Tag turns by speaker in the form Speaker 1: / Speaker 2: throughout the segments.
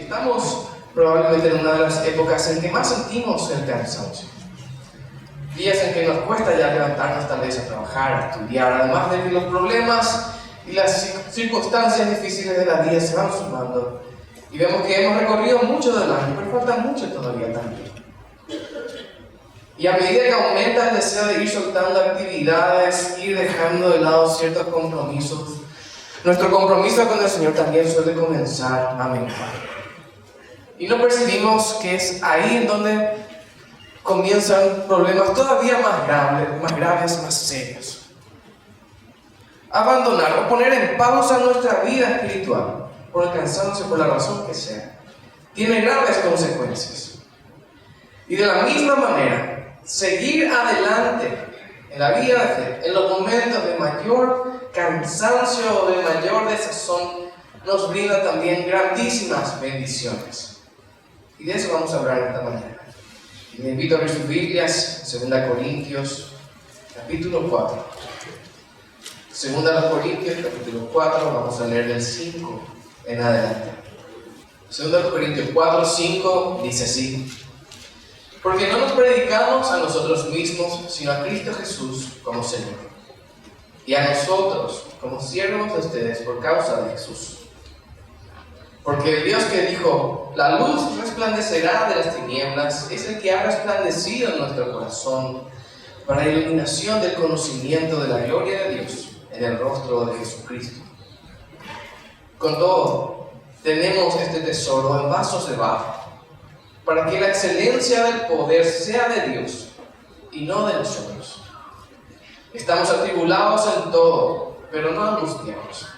Speaker 1: estamos probablemente en una de las épocas en que más sentimos el cansancio. Días en que nos cuesta ya levantarnos tal vez a trabajar, a estudiar, además de que los problemas y las circunstancias difíciles de la vida se van sumando. Y vemos que hemos recorrido mucho del año, pero falta mucho todavía también. Y a medida que aumenta el deseo de ir soltando actividades, ir dejando de lado ciertos compromisos, nuestro compromiso con el Señor también suele comenzar a menguar. Y no percibimos que es ahí en donde comienzan problemas todavía más graves, más serios. Abandonar o poner en pausa nuestra vida espiritual por el cansancio, por la razón que sea, tiene graves consecuencias. Y de la misma manera, seguir adelante en la vida de fe, en los momentos de mayor cansancio o de mayor desazón, nos brinda también grandísimas bendiciones. Y de eso vamos a hablar esta mañana. Y les invito a ver sus Biblias, 2 Corintios, capítulo 4. 2 Corintios, capítulo 4, vamos a leer del 5 en adelante. 2 Corintios 4, 5 dice así: porque no nos predicamos a nosotros mismos, sino a Cristo Jesús como Señor, y a nosotros como siervos de ustedes por causa de Jesús. Porque el Dios que dijo, la luz resplandecerá de las tinieblas, es el que ha resplandecido en nuestro corazón para la iluminación del conocimiento de la gloria de Dios en el rostro de Jesucristo. Con todo, tenemos este tesoro en vasos de barro, para que la excelencia del poder sea de Dios y no de nosotros. Estamos atribulados en todo, pero no angustiados.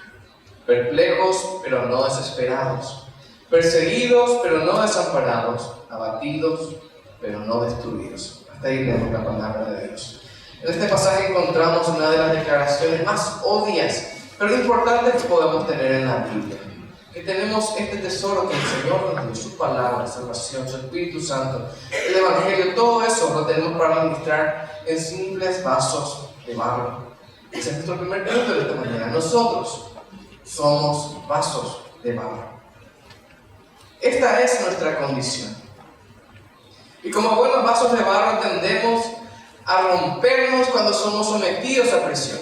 Speaker 1: Perplejos, pero no desesperados. Perseguidos, pero no desamparados. Abatidos, pero no destruidos. Hasta ahí leemos la palabra de Dios. En este pasaje encontramos una de las declaraciones más obvias, pero importantes que podemos tener en la Biblia. Que tenemos este tesoro que el Señor nos dio, su palabra, salvación, su Espíritu Santo, el Evangelio, todo eso lo tenemos para administrar en simples vasos de barro. Ese es nuestro primer punto de esta mañana. Nosotros somos vasos de barro. Esta es nuestra condición. Y como buenos vasos de barro tendemos a rompernos cuando somos sometidos a presión.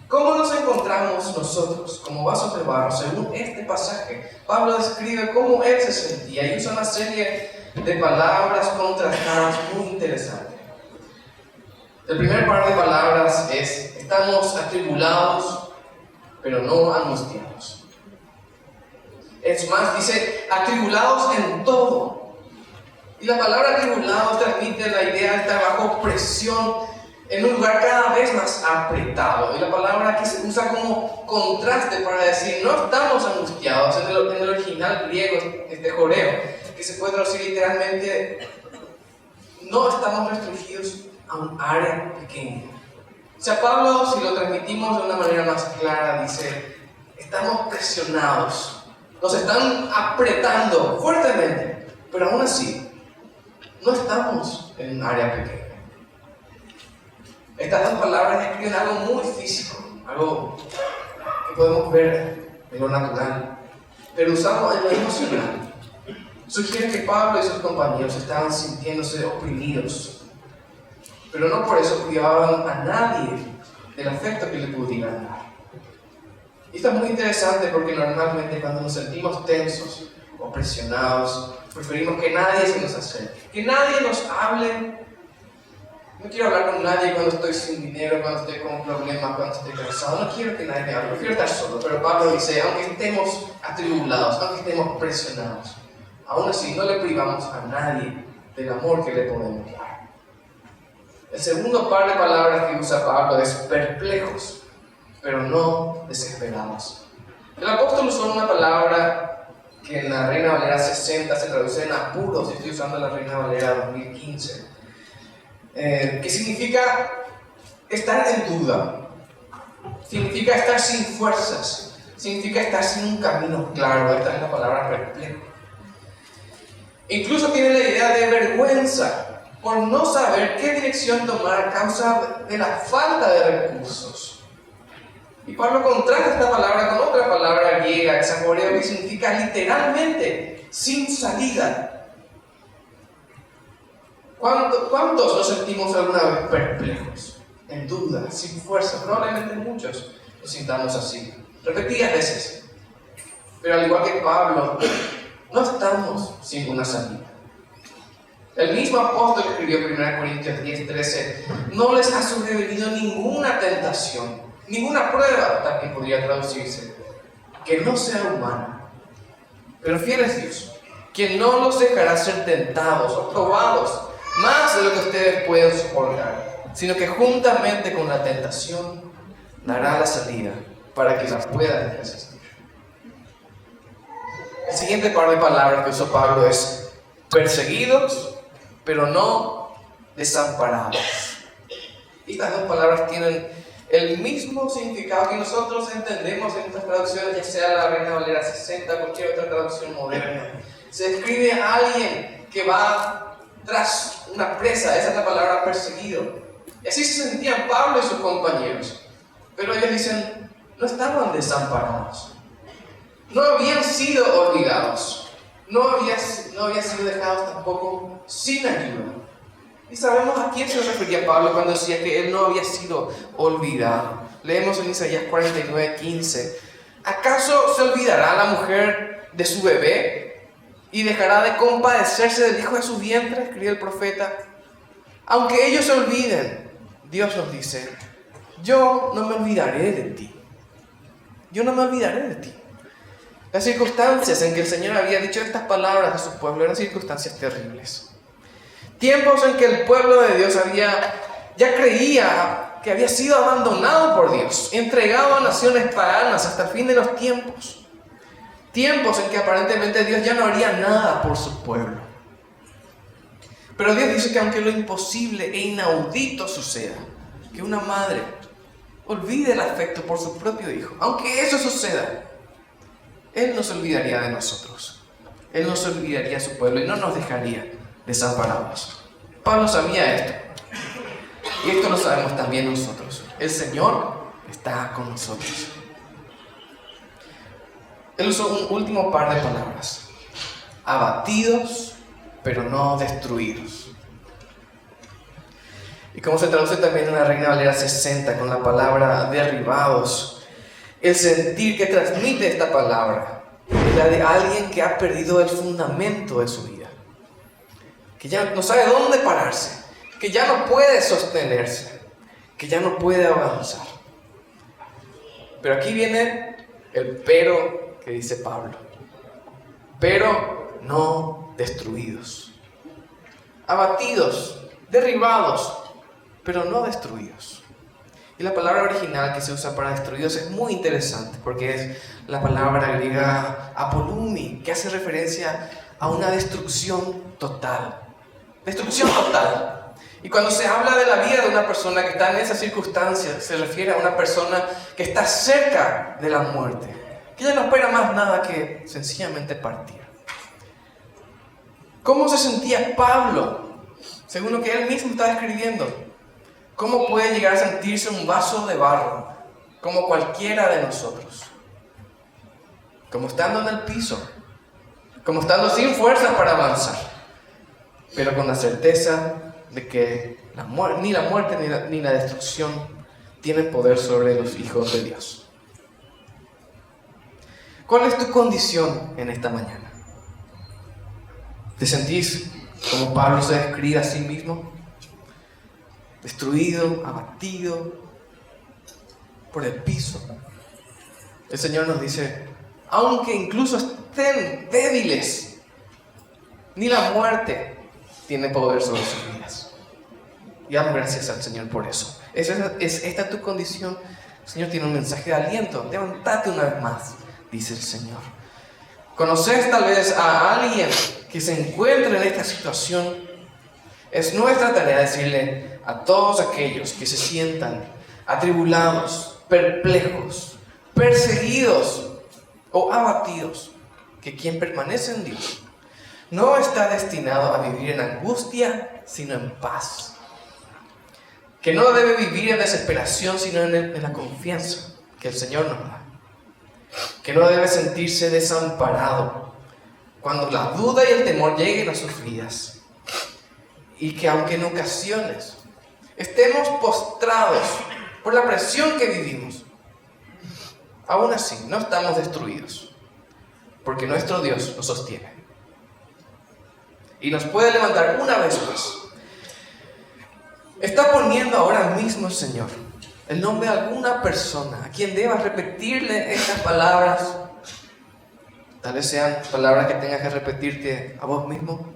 Speaker 1: ¿Cómo nos encontramos nosotros como vasos de barro? Según este pasaje, Pablo describe cómo él se sentía y usa una serie de palabras contrastadas muy interesantes. El primer par de palabras es: estamos atribulados, pero no angustiados. Es más, dice atribulados en todo. Y la palabra atribulados transmite la idea de estar bajo presión en un lugar cada vez más apretado. Y la palabra aquí se usa como contraste para decir no estamos angustiados. En el original griego, joreo, que se puede traducir literalmente, no estamos restringidos a un área pequeña. O sea, Pablo, si lo transmitimos de una manera más clara, dice: estamos presionados, nos están apretando fuertemente, pero aún así, no estamos en un área pequeña. Estas dos palabras describen algo muy físico, algo que podemos ver en lo natural, pero usado en lo emocional. Sugiere que Pablo y sus compañeros estaban sintiéndose oprimidos, pero no por eso privaban a nadie del afecto que le pudieran dar. Y esto es muy interesante porque normalmente cuando nos sentimos tensos o presionados, preferimos que nadie se nos acerque, que nadie nos hable. No quiero hablar con nadie cuando estoy sin dinero, cuando estoy con problemas, cuando estoy cansado. No quiero que nadie me hable, prefiero estar solo. Pero Pablo dice, aunque estemos atribulados, aunque estemos presionados, aún así no le privamos a nadie del amor que le podemos dar. El segundo par de palabras que usa Pablo es perplejos, pero no desesperados. El apóstol usó una palabra que en la Reina Valera 60 se traduce en apuros, y estoy usando la Reina Valera 2015, que significa estar en duda, significa estar sin fuerzas, significa estar sin un camino claro. Esta es la palabra perplejo. Incluso tiene la idea de vergüenza por no saber qué dirección tomar a causa de la falta de recursos. Y Pablo contrasta esta palabra con otra palabra griega, exacoreo, que significa literalmente sin salida. ¿Cuántos nos sentimos alguna vez perplejos, en duda, sin fuerza? Probablemente muchos nos sintamos así, repetidas veces. Pero al igual que Pablo, no estamos sin una salida. El mismo apóstol que escribió 1 Corintios 10:13, no les ha sobrevenido ninguna tentación, ninguna prueba, también podría traducirse, que no sea humana. Pero fiel es Dios, quien no los dejará ser tentados o probados más de lo que ustedes pueden soportar, sino que juntamente con la tentación dará la salida para que la puedan resistir. El siguiente par de palabras que usó Pablo es perseguidos, pero no desamparados. Estas dos palabras tienen el mismo significado que nosotros entendemos en estas traducciones, ya sea la Reina Valera 60 o cualquier otra traducción moderna. Se describe a alguien que va tras una presa, esa es la palabra perseguido. Y así se sentían Pablo y sus compañeros. Pero ellos dicen, no estaban desamparados. No habían sido olvidados. No habían sido dejados tampoco sin ayuda. Y sabemos a quién se refería Pablo cuando decía que él no había sido olvidado. Leemos en Isaías 49:15. ¿Acaso se olvidará la mujer de su bebé y dejará de compadecerse del hijo de su vientre? Escribe el profeta. Aunque ellos se olviden, Dios nos dice, yo no me olvidaré de ti. Yo no me olvidaré de ti. Las circunstancias en que el Señor había dicho estas palabras a su pueblo eran circunstancias terribles. Tiempos en que el pueblo de Dios ya creía que había sido abandonado por Dios, entregado a naciones paganas hasta el fin de los tiempos. Tiempos en que aparentemente Dios ya no haría nada por su pueblo. Pero Dios dice que aunque lo imposible e inaudito suceda, que una madre olvide el afecto por su propio hijo, aunque eso suceda, Él no se olvidaría de nosotros. Él no se olvidaría de su pueblo y no nos dejaría desamparados. Pablo sabía esto. Y esto lo sabemos también nosotros. El Señor está con nosotros. Él usó un último par de palabras. Abatidos, pero no destruidos. Y como se traduce también en la Reina Valera 60 con la palabra derribados, el sentir que transmite esta palabra es la de alguien que ha perdido el fundamento de su vida, que ya no sabe dónde pararse, que ya no puede sostenerse, que ya no puede avanzar. Pero aquí viene el pero que dice Pablo. Pero no destruidos. Abatidos, derribados, pero no destruidos. Y la palabra original que se usa para destruidos es muy interesante porque es la palabra griega apolumi, que hace referencia a una destrucción total. Destrucción total. Y cuando se habla de la vida de una persona que está en esas circunstancias, se refiere a una persona que está cerca de la muerte, que ya no espera más nada que sencillamente partir. ¿Cómo se sentía Pablo? Según lo que él mismo está escribiendo. ¿Cómo puede llegar a sentirse un vaso de barro, como cualquiera de nosotros? Como estando en el piso, como estando sin fuerzas para avanzar, pero con la certeza de que ni la muerte ni la destrucción tienen poder sobre los hijos de Dios. ¿Cuál es tu condición en esta mañana? ¿Te sentís como Pablo se describe a sí mismo? Destruido, abatido, por el piso. El Señor nos dice, aunque incluso estén débiles, ni la muerte tiene poder sobre sus vidas. Y damos gracias al Señor por eso. ¿Es esta tu condición? El Señor tiene un mensaje de aliento. Levántate una vez más, dice el Señor. ¿Conoces tal vez a alguien que se encuentre en esta situación? Es nuestra tarea decirle a todos aquellos que se sientan atribulados, perplejos, perseguidos o abatidos, que quien permanece en Dios no está destinado a vivir en angustia, sino en paz. Que no debe vivir en desesperación, sino en la confianza. que el Señor nos da. Que no debe sentirse desamparado cuando la duda y el temor lleguen a sus vidas. Y que aunque en ocasiones estemos postrados por la presión que vivimos, aún así no estamos destruidos, porque nuestro Dios nos sostiene y nos puede levantar una vez más. Está poniendo ahora mismo el Señor el nombre de alguna persona a quien debas repetirle estas palabras. Tal vez sean palabras que tengas que repetirte a vos mismo.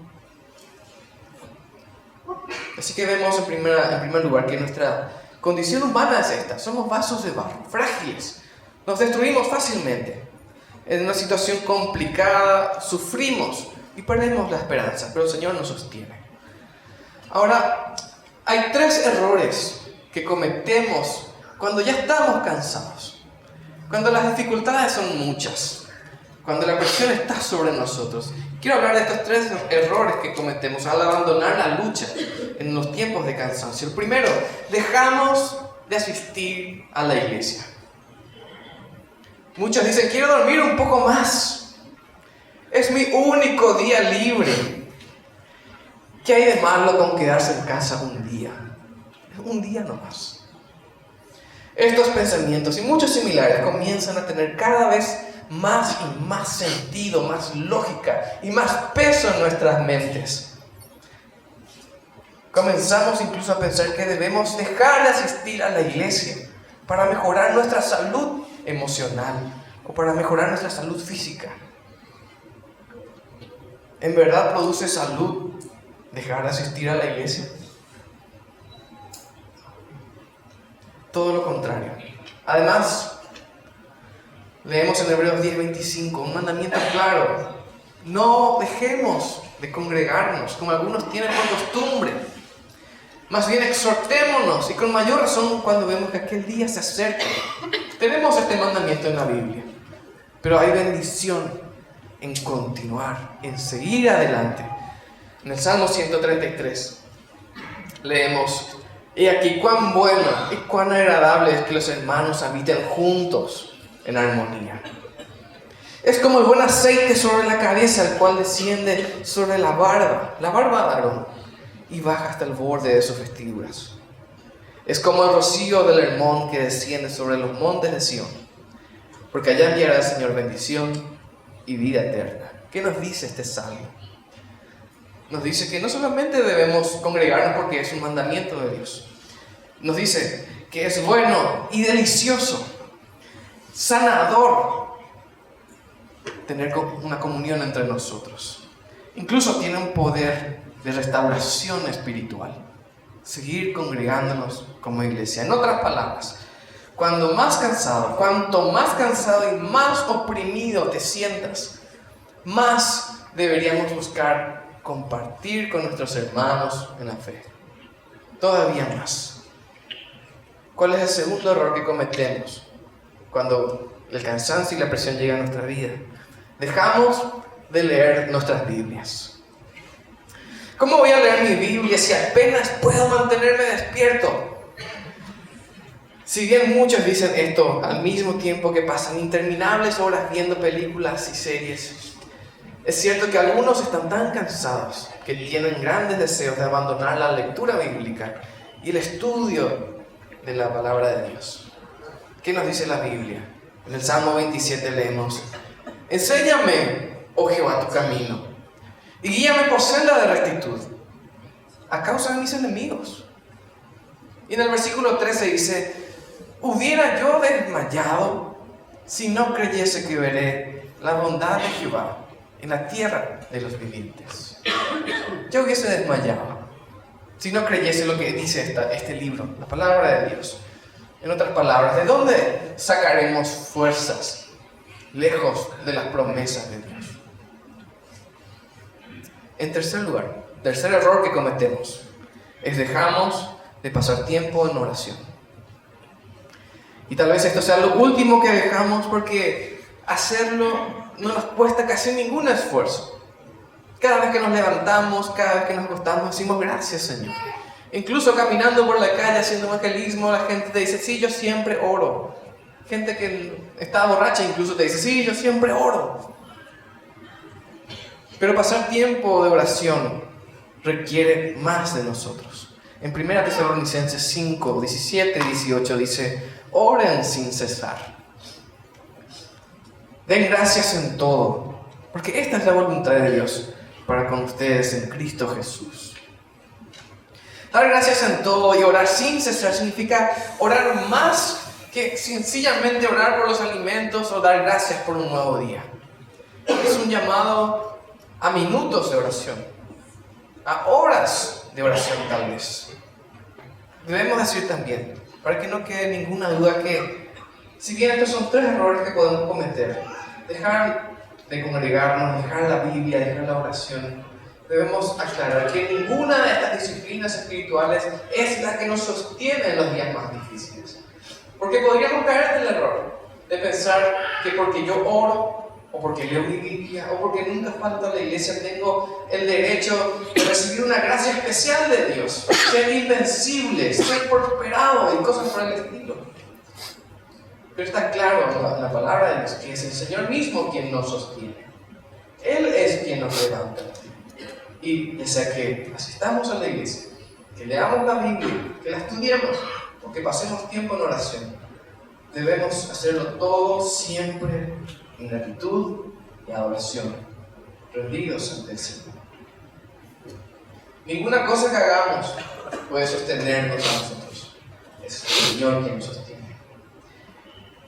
Speaker 1: Así que vemos en primer lugar que nuestra condición humana es esta. Somos vasos de barro, frágiles. Nos destruimos fácilmente. En una situación complicada sufrimos y perdemos la esperanza, pero el Señor nos sostiene. Ahora, hay 3 errores que cometemos cuando ya estamos cansados, cuando las dificultades son muchas, cuando la presión está sobre nosotros. Quiero hablar de estos 3 errores que cometemos al abandonar la lucha en los tiempos de cansancio. El primero, dejamos de asistir a la iglesia. Muchos dicen, quiero dormir un poco más. Es mi único día libre. ¿Qué hay de malo con quedarse en casa un día? Un día nomás. Estos pensamientos y muchos similares comienzan a tener cada vez más y más sentido, más lógica y más peso en nuestras mentes. Comenzamos incluso a pensar que debemos dejar de asistir a la iglesia para mejorar nuestra salud emocional o para mejorar nuestra salud física. ¿En verdad produce salud dejar de asistir a la iglesia? Todo lo contrario. Además, leemos en Hebreos 10:25 un mandamiento claro: no dejemos de congregarnos como algunos tienen por costumbre, más bien exhortémonos, y con mayor razón cuando vemos que aquel día se acerca. Tenemos este mandamiento en la Biblia, pero hay bendición en continuar, en seguir adelante. En el Salmo 133 leemos: he aquí cuán bueno y cuán agradable es que los hermanos habiten juntos en armonía. Es como el buen aceite sobre la cabeza, el cual desciende sobre la barba de Aarón, y baja hasta el borde de sus vestiduras. Es como el rocío del Hermón que desciende sobre los montes de Sión, porque allá enviará el Señor bendición y vida eterna. ¿Qué nos dice este salmo? Nos dice que no solamente debemos congregarnos porque es un mandamiento de Dios. Nos dice que es bueno y delicioso, sanador, tener una comunión entre nosotros. Incluso tiene un poder de restauración espiritual, seguir congregándonos como iglesia. En otras palabras, cuanto más cansado y más oprimido te sientas, más deberíamos buscar compartir con nuestros hermanos en la fe. Todavía más. ¿Cuál es el segundo error que cometemos cuando el cansancio y la presión llegan a nuestra vida? Dejamos de leer nuestras Biblias. ¿Cómo voy a leer mi Biblia si apenas puedo mantenerme despierto? Si bien muchos dicen esto al mismo tiempo que pasan interminables horas viendo películas y series, es cierto que algunos están tan cansados que tienen grandes deseos de abandonar la lectura bíblica y el estudio de la palabra de Dios. ¿Qué nos dice la Biblia? En el Salmo 27 leemos: enséñame, oh Jehová, tu camino, y guíame por senda de rectitud, a causa de mis enemigos. Y en el versículo 13 dice: hubiera yo desmayado si no creyese que veré la bondad de Jehová en la tierra de los vivientes. Yo hubiese desmayado si no creyese lo que dice este libro, la palabra de Dios. En otras palabras, ¿de dónde sacaremos fuerzas lejos de las promesas de Dios? En tercer lugar, tercer error que cometemos es dejamos de pasar tiempo en oración. Y tal vez esto sea lo último que dejamos, porque hacerlo no nos cuesta casi ningún esfuerzo. Cada vez que nos levantamos, cada vez que nos acostamos, decimos gracias, Señor. Incluso caminando por la calle haciendo evangelismo, la gente te dice: sí, yo siempre oro. gente que está borracha incluso te dice, sí, yo siempre oro. Pero pasar tiempo de oración requiere más de nosotros. En 1 Tesalonicenses 5, 17 y 18 dice, oren sin cesar. Den gracias en todo, porque esta es la voluntad de Dios para con ustedes en Cristo Jesús. Dar gracias en todo y orar sin cesar significa orar más que sencillamente orar por los alimentos o dar gracias por un nuevo día. Es un llamado a minutos de oración, a horas de oración tal vez. Debemos decir también, para que no quede ninguna duda, que si bien estos son 3 errores que podemos cometer, dejar de congregarnos, dejar la Biblia, dejar la oración, debemos aclarar que ninguna de estas disciplinas espirituales es la que nos sostiene en los días más difíciles. Porque podríamos caer en el error de pensar que porque yo oro, o porque leo mi Biblia, o porque nunca falto a la iglesia, tengo el derecho de recibir una gracia especial de Dios, ser invencible, ser prosperado y cosas por el estilo. Pero está claro en la palabra de Dios que es el Señor mismo quien nos sostiene. Él es quien nos levanta. Y ya sea que asistamos a la iglesia, que leamos la Biblia, que la estudiemos, o que pasemos tiempo en oración, debemos hacerlo todo siempre en gratitud y adoración, rendidos ante el Señor. Ninguna cosa que hagamos puede sostenernos a nosotros. Es el Señor quien nos sostiene.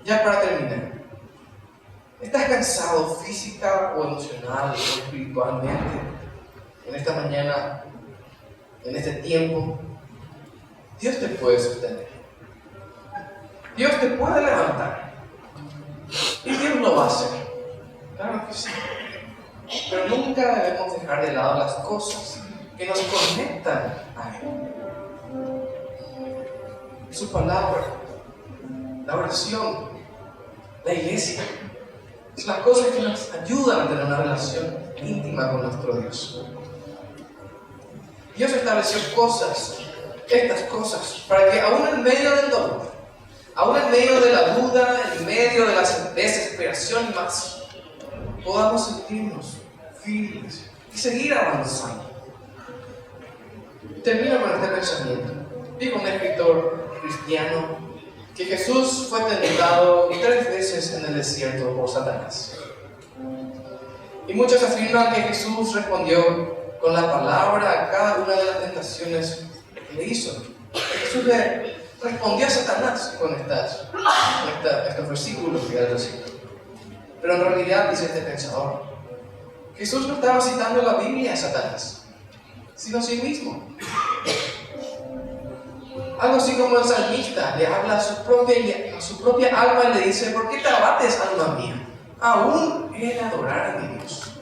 Speaker 1: Ya para terminar, ¿estás cansado física o emocional o espiritualmente en esta mañana, en este tiempo? Dios te puede sostener. Dios te puede levantar. Y Dios lo va a hacer. Claro que sí. Pero nunca debemos dejar de lado las cosas que nos conectan a Él. Su palabra, la oración, la iglesia. Son las cosas que nos ayudan a tener una relación íntima con nuestro Dios. Dios estableció estas cosas, para que aún en medio del dolor, aún en medio de la duda, en medio de la desesperación y más, podamos sentirnos firmes y seguir avanzando. Termino con este pensamiento. Dijo un escritor cristiano que Jesús fue tentado 3 veces en el desierto por Satanás. Y muchos afirman que Jesús respondió con la palabra a cada una de las tentaciones que le hizo. Jesús le respondió a Satanás con estos versículos que él recitó. Pero en realidad, dice este pensador, Jesús no estaba citando la Biblia a Satanás, sino a sí mismo. Algo así como el salmista le habla a su propia alma y le dice, ¿por qué te abates, alma mía? Aún he de adorar a mi Dios.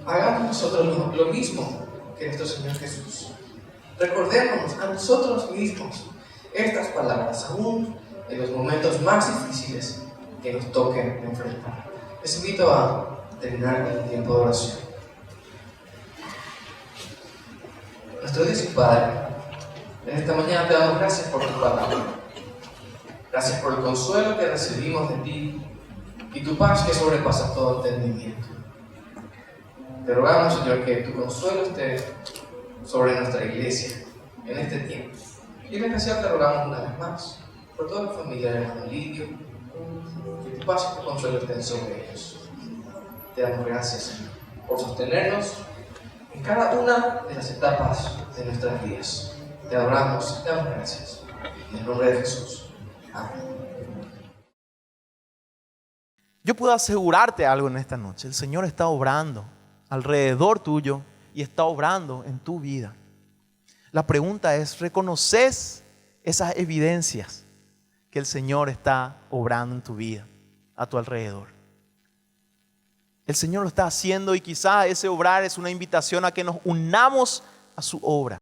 Speaker 1: Hagamos nosotros lo mismo que nuestro Señor Jesús. Recordémonos a nosotros mismos estas palabras, aún en los momentos más difíciles que nos toquen enfrentar. Les invito a terminar con el tiempo de oración. Nuestro Dios y Padre, en esta mañana te damos gracias por tu palabra. Gracias por el consuelo que recibimos de ti y tu paz que sobrepasa todo entendimiento. Te rogamos, Señor, que tu consuelo esté sobre nuestra iglesia en este tiempo. Y en especial te rogamos una vez más por toda la familia del hermano Lidio, que tu paz y tu consuelo estén sobre ellos. Te damos gracias, Señor, por sostenernos en cada una de las etapas de nuestras vidas. Te adoramos, te damos gracias. En el nombre de Jesús. Amén.
Speaker 2: Yo puedo asegurarte algo en esta noche. El Señor está obrando alrededor tuyo y está obrando en tu vida. La pregunta es, ¿reconoces esas evidencias que el Señor está obrando en tu vida, a tu alrededor? El Señor lo está haciendo y quizá ese obrar es una invitación a que nos unamos a su obra.